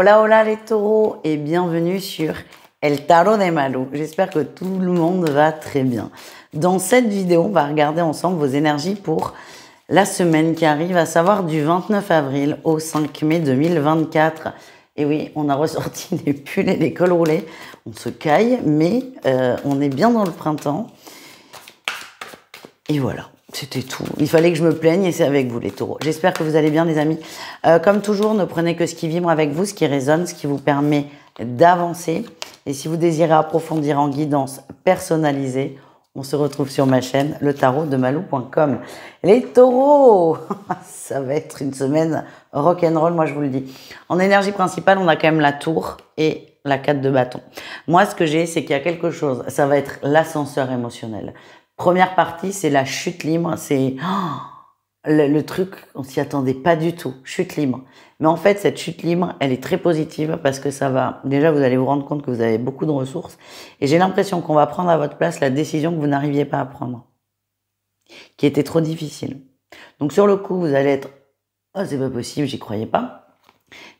Hola, hola les taureaux et bienvenue sur El Tarot de Malu. J'espère que tout le monde va très bien. Dans cette vidéo, on va regarder ensemble vos énergies pour la semaine qui arrive, à savoir du 29 avril au 5 mai 2024. Et oui, on a ressorti les pulls et les cols roulés. On se caille, mais on est bien dans le printemps. Et voilà. C'était tout. Il fallait que je me plaigne et c'est avec vous les taureaux. J'espère que vous allez bien les amis. Comme toujours, ne prenez que ce qui vibre avec vous, ce qui résonne, ce qui vous permet d'avancer. Et si vous désirez approfondir en guidance personnalisée, on se retrouve sur ma chaîne, letarotdemalou.com. Les taureaux, ça va être une semaine rock'n'roll, moi je vous le dis. En énergie principale, on a quand même la tour et la 4 de bâton. Moi, ce que j'ai, c'est qu'il y a quelque chose, ça va être l'ascenseur émotionnel. Première partie, c'est la chute libre. C'est le truc, on s'y attendait pas du tout. Chute libre. Mais en fait, cette chute libre, elle est très positive parce que ça va... Déjà, vous allez vous rendre compte que vous avez beaucoup de ressources. Et j'ai l'impression qu'on va prendre à votre place la décision que vous n'arriviez pas à prendre. Qui était trop difficile. Donc sur le coup, vous allez être... Oh, c'est pas possible, j'y croyais pas.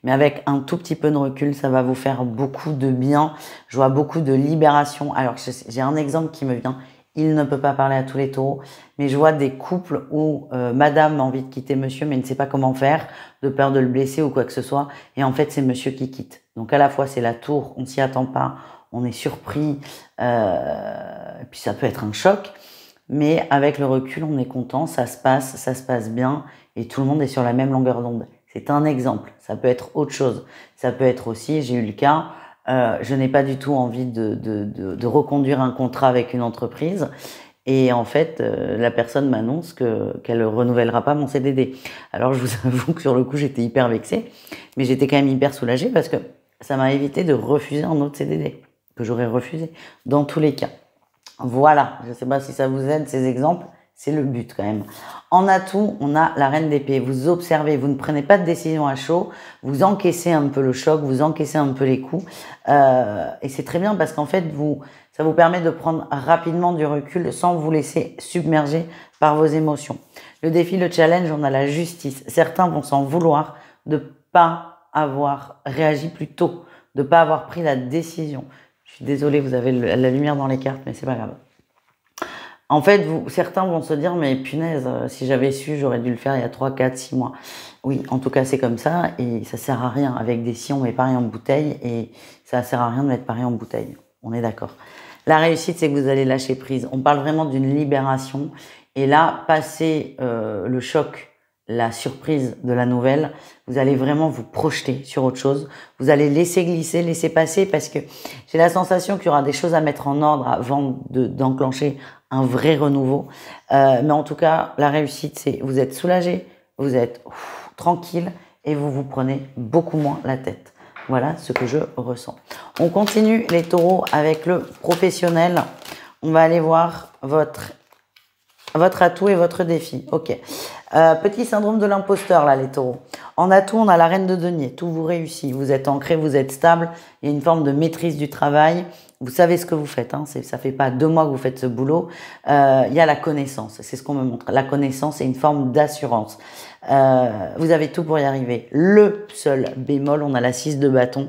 Mais avec un tout petit peu de recul, ça va vous faire beaucoup de bien. Je vois beaucoup de libération. Alors, j'ai un exemple qui me vient. Il ne peut pas parler à tous les taureaux, mais je vois des couples où madame a envie de quitter monsieur, mais ne sait pas comment faire, de peur de le blesser ou quoi que ce soit, et en fait c'est monsieur qui quitte. Donc à la fois c'est la tour, on s'y attend pas, on est surpris, puis ça peut être un choc, mais avec le recul on est content, ça se passe bien, et tout le monde est sur la même longueur d'onde. C'est un exemple, ça peut être autre chose, ça peut être aussi, j'ai eu le cas, je n'ai pas du tout envie de reconduire un contrat avec une entreprise. Et en fait, la personne m'annonce qu'elle ne renouvellera pas mon CDD. Alors, je vous avoue que sur le coup, j'étais hyper vexée. Mais j'étais quand même hyper soulagée parce que ça m'a évité de refuser un autre CDD que j'aurais refusé dans tous les cas. Voilà, je ne sais pas si ça vous aide, ces exemples. C'est le but quand même. En atout, on a la reine d'épée. Vous observez, vous ne prenez pas de décision à chaud, vous encaissez un peu le choc, vous encaissez un peu les coups. Et c'est très bien parce qu'en fait, ça vous permet de prendre rapidement du recul sans vous laisser submerger par vos émotions. Le défi, le challenge, on a la justice. Certains vont s'en vouloir de pas avoir réagi plus tôt, de pas avoir pris la décision. Je suis désolée, vous avez la lumière dans les cartes, mais c'est pas grave. En fait, certains vont se dire, mais punaise, si j'avais su, j'aurais dû le faire il y a 3, 4, 6 mois. Oui, en tout cas, c'est comme ça et ça sert à rien. Avec des si, on met pareil en bouteille et ça sert à rien de mettre pareil en bouteille. On est d'accord. La réussite, c'est que vous allez lâcher prise. On parle vraiment d'une libération. Et là, passer le choc, la surprise de la nouvelle, vous allez vraiment vous projeter sur autre chose. Vous allez laisser glisser, laisser passer parce que j'ai la sensation qu'il y aura des choses à mettre en ordre avant d'enclencher un vrai renouveau. Mais en tout cas, la réussite, c'est vous êtes soulagé, vous êtes tranquille et vous vous prenez beaucoup moins la tête. Voilà ce que je ressens. On continue les taureaux avec le professionnel. On va aller voir votre atout et votre défi. Ok. Petit syndrome de l'imposteur là les taureaux. En atout, on a la reine de denier. Tout vous réussit. Vous êtes ancré, vous êtes stable. Il y a une forme de maîtrise du travail. Vous savez ce que vous faites. Hein. Ça fait pas 2 mois que vous faites ce boulot. Il y a la connaissance. C'est ce qu'on me montre. La connaissance est une forme d'assurance. Vous avez tout pour y arriver. Le seul bémol, on a la 6 de bâton.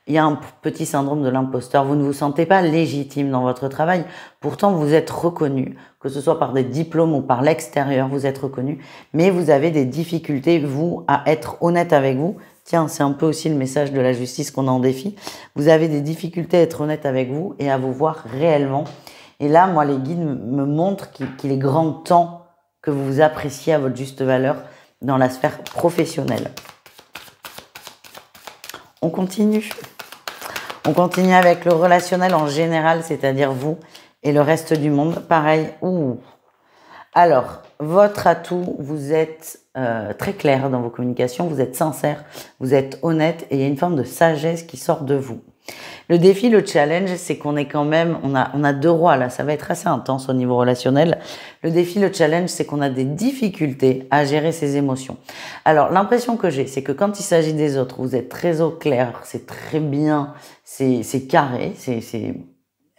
Il y a un petit syndrome de l'imposteur. Vous ne vous sentez pas légitime dans votre travail. Pourtant, vous êtes reconnu, que ce soit par des diplômes ou par l'extérieur, vous êtes reconnu. Mais vous avez des difficultés, vous, à être honnête avec vous. Tiens, c'est un peu aussi le message de la justice qu'on a en défi. Vous avez des difficultés à être honnête avec vous et à vous voir réellement. Et là, moi, les guides me montrent qu'il est grand temps que vous vous appréciez à votre juste valeur dans la sphère professionnelle. On continue. On continue avec le relationnel en général, c'est-à-dire vous et le reste du monde. Pareil. Alors, votre atout, vous êtes très clair dans vos communications, vous êtes sincère, vous êtes honnête et il y a une forme de sagesse qui sort de vous. Le défi, le challenge, c'est qu'on est quand même, on a 2 rois là, ça va être assez intense au niveau relationnel. Le défi, le challenge, c'est qu'on a des difficultés à gérer ses émotions. Alors, l'impression que j'ai, c'est que quand il s'agit des autres, vous êtes très au clair, c'est très bien, c'est carré, c'est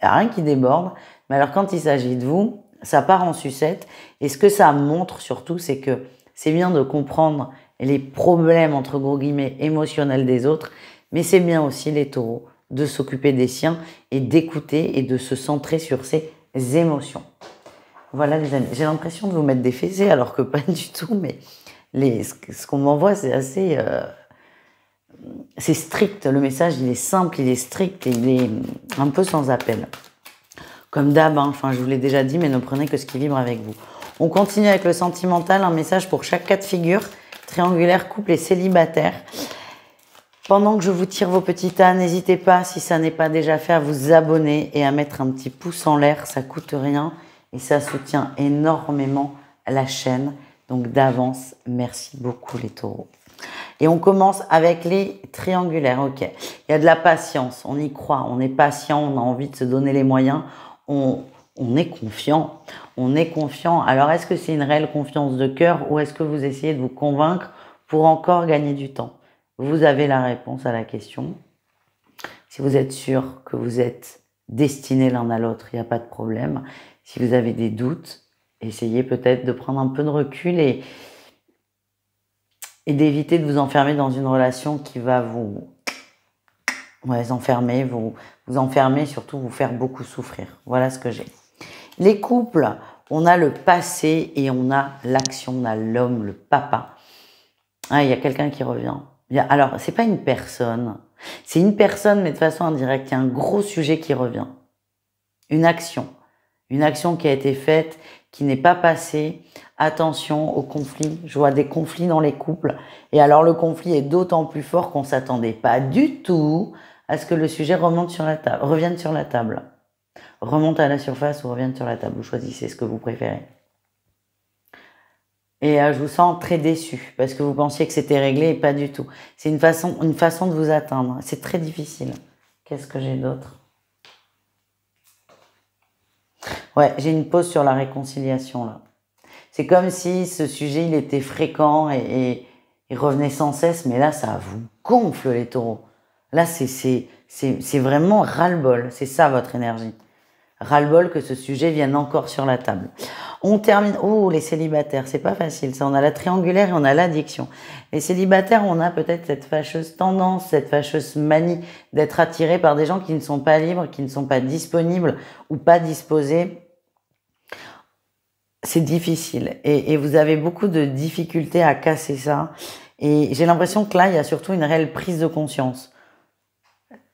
rien qui déborde. Mais alors, quand il s'agit de vous, ça part en sucette. Et ce que ça montre surtout, c'est que c'est bien de comprendre les problèmes, entre gros guillemets, émotionnels des autres. Mais c'est bien aussi, les taureaux, de s'occuper des siens et d'écouter et de se centrer sur ses émotions. Voilà les amis, j'ai l'impression de vous mettre des fessées alors que pas du tout, mais ce qu'on m'envoie c'est assez... c'est strict, le message il est simple, il est strict et il est un peu sans appel. Comme d'hab, hein, enfin je vous l'ai déjà dit, mais ne prenez que ce qui vibre avec vous. On continue avec le sentimental, un message pour chaque cas de figure, triangulaire, couple et célibataire. Pendant que je vous tire vos petits tas, n'hésitez pas, si ça n'est pas déjà fait, à vous abonner et à mettre un petit pouce en l'air, ça coûte rien et ça soutient énormément la chaîne. Donc d'avance, merci beaucoup les taureaux. Et on commence avec les triangulaires, ok. Il y a de la patience, on y croit, on est patient, on a envie de se donner les moyens, on est confiant, on est confiant. Alors est-ce que c'est une réelle confiance de cœur ou est-ce que vous essayez de vous convaincre pour encore gagner du temps? Vous avez la réponse à la question. Si vous êtes sûr que vous êtes destinés l'un à l'autre, il n'y a pas de problème. Si vous avez des doutes, essayez peut-être de prendre un peu de recul et d'éviter de vous enfermer dans une relation qui va vous enfermer, vous enfermer, surtout vous faire beaucoup souffrir. Voilà ce que j'ai. Les couples, on a le passé et on a l'action, on a l'homme, le papa. Ah, il y a quelqu'un qui revient. Alors, c'est pas une personne. C'est une personne, mais de façon indirecte. Il y a un gros sujet qui revient. Une action. Une action qui a été faite, qui n'est pas passée. Attention aux conflits. Je vois des conflits dans les couples. Et alors, le conflit est d'autant plus fort qu'on s'attendait pas du tout à ce que le sujet revienne sur la table. Remonte à la surface ou revienne sur la table. Vous choisissez ce que vous préférez. Et je vous sens très déçu parce que vous pensiez que c'était réglé et pas du tout. C'est une façon de vous atteindre. C'est très difficile. Qu'est-ce que j'ai d'autre? Ouais, j'ai une pause sur la réconciliation là. C'est comme si ce sujet il était fréquent et revenait sans cesse, mais là ça vous gonfle les taureaux. Là c'est vraiment ras-le-bol. C'est ça votre énergie. Ras-le-bol que ce sujet vienne encore sur la table. On termine. Oh, les célibataires, c'est pas facile ça. On a la triangulaire et on a l'addiction. Les célibataires, on a peut-être cette fâcheuse tendance, cette fâcheuse manie d'être attirés par des gens qui ne sont pas libres, qui ne sont pas disponibles ou pas disposés. C'est difficile et vous avez beaucoup de difficultés à casser ça. Et j'ai l'impression que là, il y a surtout une réelle prise de conscience.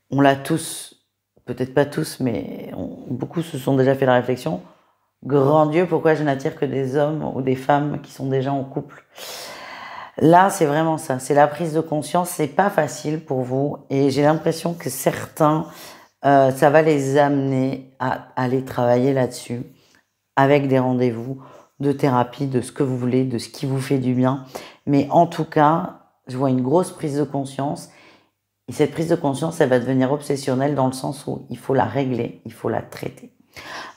On l'a tous, peut-être pas tous, mais beaucoup se sont déjà fait la réflexion. Grand Dieu, pourquoi je n'attire que des hommes ou des femmes qui sont déjà en couple? Là, c'est vraiment ça. C'est la prise de conscience. C'est pas facile pour vous. Et j'ai l'impression que certains, ça va les amener à aller travailler là-dessus avec des rendez-vous de thérapie, de ce que vous voulez, de ce qui vous fait du bien. Mais en tout cas, je vois une grosse prise de conscience. Et cette prise de conscience, elle va devenir obsessionnelle dans le sens où il faut la régler, il faut la traiter.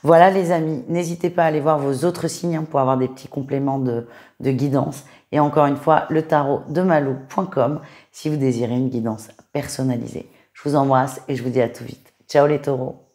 Voilà les amis, n'hésitez pas à aller voir vos autres signes pour avoir des petits compléments de guidance. Et encore une fois, le tarot de malou.com si vous désirez une guidance personnalisée. Je vous embrasse et je vous dis à tout vite. Ciao les taureaux.